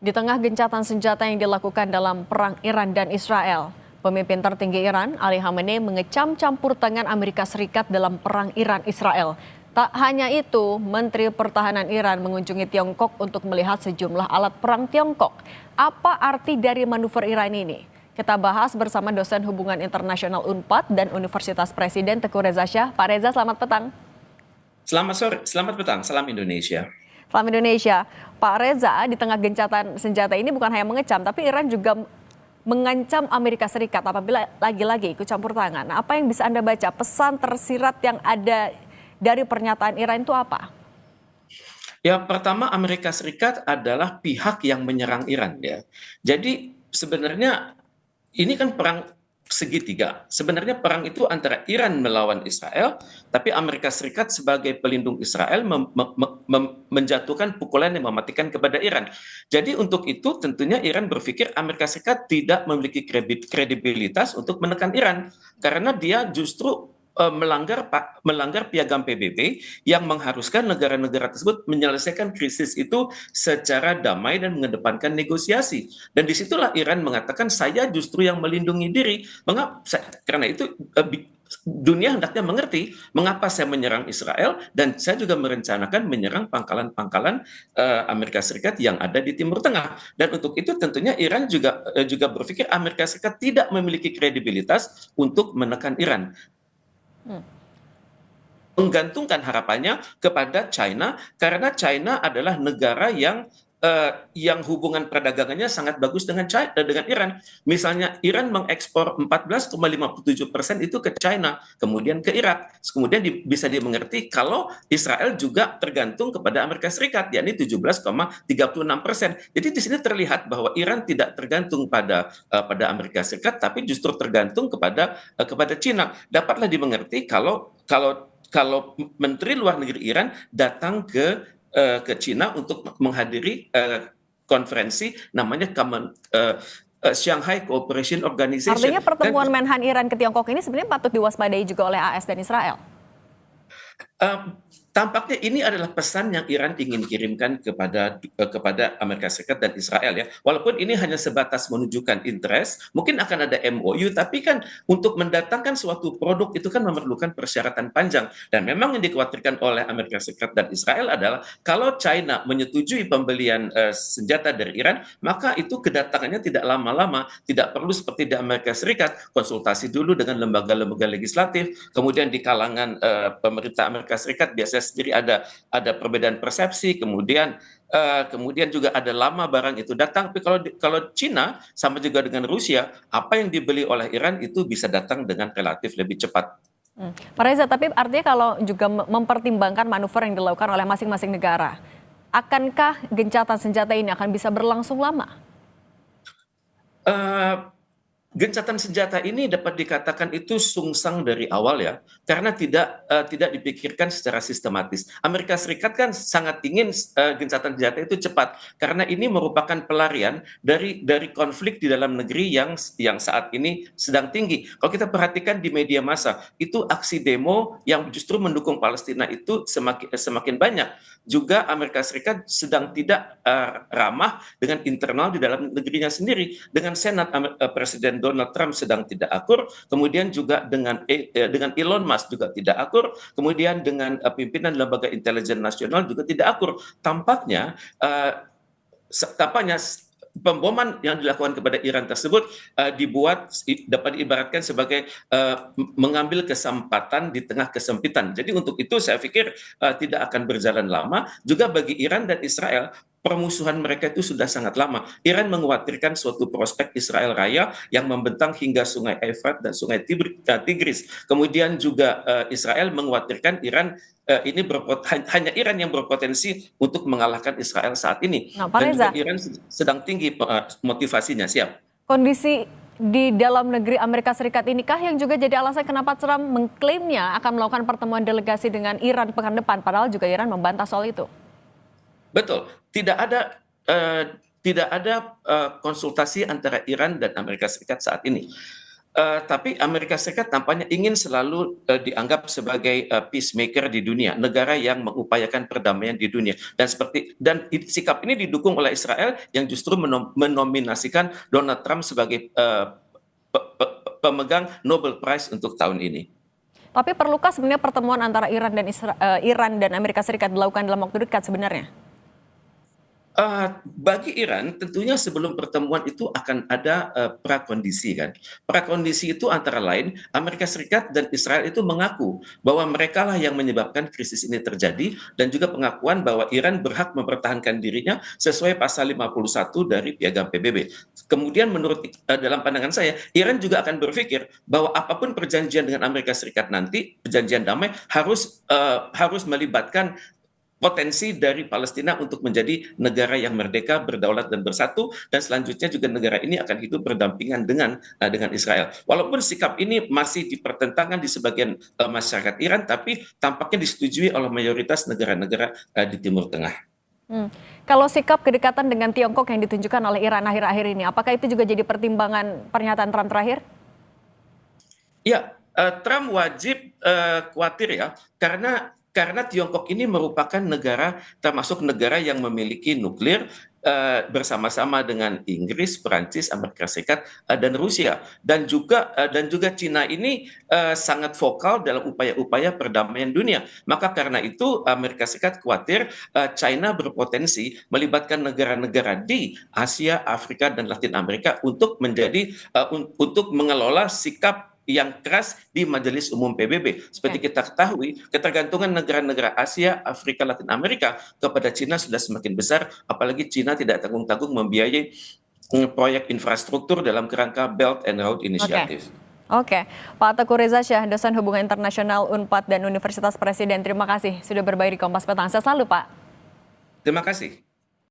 Di tengah gencatan senjata yang dilakukan dalam perang Iran dan Israel, pemimpin tertinggi Iran, Ali Khamenei, mengecam campur tangan Amerika Serikat dalam perang Iran-Israel. Tak hanya itu, Menteri Pertahanan Iran mengunjungi Tiongkok untuk melihat sejumlah alat perang Tiongkok. Apa arti dari manuver Iran ini? Kita bahas bersama dosen hubungan internasional UNPAD dan Universitas Presiden Teguh Reza Shah. Pak Reza, selamat petang. Selamat sore, selamat petang, salam Indonesia. Salam Indonesia. Pak Reza, di tengah gencatan senjata ini bukan hanya mengecam, tapi Iran juga mengancam Amerika Serikat apabila lagi-lagi ikut campur tangan. Apa yang bisa Anda baca? Pesan tersirat yang ada dari pernyataan Iran itu apa? Ya, pertama Amerika Serikat adalah pihak yang menyerang Iran ya. Jadi sebenarnya ini kan perang segitiga. Sebenarnya perang itu antara Iran melawan Israel, tapi Amerika Serikat sebagai pelindung Israel menjatuhkan pukulan yang mematikan kepada Iran. Jadi untuk itu tentunya Iran berpikir Amerika Serikat tidak memiliki kredibilitas untuk menekan Iran karena dia justru melanggar piagam PBB yang mengharuskan negara-negara tersebut menyelesaikan krisis itu secara damai dan mengedepankan negosiasi. Dan disitulah Iran mengatakan saya justru yang melindungi diri. Mengapa? Karena itu dunia hendaknya mengerti mengapa saya menyerang Israel dan saya juga merencanakan menyerang pangkalan-pangkalan Amerika Serikat yang ada di Timur Tengah. Dan untuk itu tentunya Iran juga berpikir Amerika Serikat tidak memiliki kredibilitas untuk menekan Iran. Menggantungkan harapannya kepada China karena China adalah negara yang hubungan perdagangannya sangat bagus dengan dengan Iran. Misalnya Iran mengekspor 14,57% itu ke China, kemudian ke Irak. Kemudian bisa dimengerti kalau Israel juga tergantung kepada Amerika Serikat, yakni 17,36%. Jadi di sini terlihat bahwa Iran tidak tergantung pada Amerika Serikat, tapi justru tergantung kepada China. Dapatlah dimengerti kalau Menteri Luar Negeri Iran datang ke Cina untuk menghadiri konferensi namanya Shanghai Cooperation Organization. Artinya pertemuan Menhan Iran ke Tiongkok ini sebenarnya patut diwaspadai juga oleh AS dan Israel. Uh, Tampaknya ini adalah pesan yang Iran ingin kirimkan kepada Amerika Serikat dan Israel ya. Walaupun ini hanya sebatas menunjukkan interest, mungkin akan ada MOU, tapi kan untuk mendatangkan suatu produk itu kan memerlukan persyaratan panjang. Dan memang yang dikhawatirkan oleh Amerika Serikat dan Israel adalah kalau China menyetujui pembelian senjata dari Iran, maka itu kedatangannya tidak lama-lama, tidak perlu seperti di Amerika Serikat, konsultasi dulu dengan lembaga-lembaga legislatif, kemudian di kalangan pemerintah Amerika Serikat biasanya sendiri ada perbedaan persepsi, kemudian juga ada lama barang itu datang. Tapi kalau Cina sama juga dengan Rusia, apa yang dibeli oleh Iran itu bisa datang dengan relatif lebih cepat. Pak Reza, tapi artinya kalau juga mempertimbangkan manuver yang dilakukan oleh masing-masing negara, akankah gencatan senjata ini akan bisa berlangsung lama? Uh, Gencatan senjata ini dapat dikatakan itu sungsang dari awal ya, karena tidak dipikirkan secara sistematis. Amerika Serikat kan sangat ingin gencatan senjata itu cepat, karena ini merupakan pelarian dari konflik di dalam negeri yang saat ini sedang tinggi. Kalau kita perhatikan di media massa, itu aksi demo yang justru mendukung Palestina itu semakin banyak. Juga Amerika Serikat sedang tidak ramah dengan internal di dalam negerinya sendiri, dengan Senat Presiden Donald Trump sedang tidak akur, kemudian juga dengan Elon Musk juga tidak akur, kemudian dengan pimpinan lembaga intelijen nasional juga tidak akur. Tampaknya pemboman yang dilakukan kepada Iran tersebut dapat diibaratkan sebagai mengambil kesempatan di tengah kesempitan. Jadi untuk itu saya pikir tidak akan berjalan lama. Juga bagi Iran dan Israel, permusuhan mereka itu sudah sangat lama. Iran mengkhawatirkan suatu prospek Israel Raya yang membentang hingga Sungai Efrat dan Sungai Tigris. Kemudian juga Israel mengkhawatirkan Iran hanya Iran yang berpotensi untuk mengalahkan Israel saat ini. Nah, Pak Dan Reza, juga Iran sedang tinggi motivasinya, siap. kondisi di dalam negeri Amerika Serikat inikah yang juga jadi alasan kenapa Trump mengklaimnya akan melakukan pertemuan delegasi dengan Iran pekan depan, padahal juga Iran membantah soal itu? Betul, tidak ada konsultasi antara Iran dan Amerika Serikat saat ini. Tapi Amerika Serikat tampaknya ingin selalu dianggap sebagai peacemaker di dunia, negara yang mengupayakan perdamaian di dunia. Sikap ini didukung oleh Israel yang justru menominasikan Donald Trump sebagai pemegang Nobel Prize untuk tahun ini. Tapi perlukah sebenarnya pertemuan antara Iran dan Amerika Serikat dilakukan dalam waktu dekat sebenarnya? Bagi Iran, tentunya sebelum pertemuan itu akan ada prakondisi kan. Prakondisi itu antara lain Amerika Serikat dan Israel itu mengaku bahwa mereka lah yang menyebabkan krisis ini terjadi dan juga pengakuan bahwa Iran berhak mempertahankan dirinya sesuai pasal 51 dari Piagam PBB. Kemudian dalam pandangan saya, Iran juga akan berpikir bahwa apapun perjanjian dengan Amerika Serikat nanti, perjanjian damai harus melibatkan potensi dari Palestina untuk menjadi negara yang merdeka, berdaulat dan bersatu, dan selanjutnya juga negara ini akan hidup berdampingan dengan Israel. Walaupun sikap ini masih dipertentangkan di sebagian masyarakat Iran, tapi tampaknya disetujui oleh mayoritas negara-negara di Timur Tengah. Kalau sikap kedekatan dengan Tiongkok yang ditunjukkan oleh Iran akhir-akhir ini, apakah itu juga jadi pertimbangan pernyataan Trump terakhir? Ya, Trump wajib khawatir ya, karena Tiongkok ini merupakan negara termasuk negara yang memiliki nuklir bersama-sama dengan Inggris, Perancis, Amerika Serikat dan Rusia, dan juga Cina ini sangat vokal dalam upaya-upaya perdamaian dunia. Maka karena itu Amerika Serikat khawatir China berpotensi melibatkan negara-negara di Asia, Afrika dan Latin Amerika untuk mengelola sikap yang keras di Majelis Umum PBB. Seperti kita ketahui, ketergantungan negara-negara Asia, Afrika, Latin Amerika kepada Cina sudah semakin besar, apalagi Cina tidak tanggung-tanggung membiayai proyek infrastruktur dalam kerangka Belt and Road Initiative. Oke, Pak Teguh Reza Syah, dosen Hubungan Internasional UNPAD dan Universitas Presiden, terima kasih sudah berbagi di Kompas Petang. Sehat selalu, Pak. Terima kasih.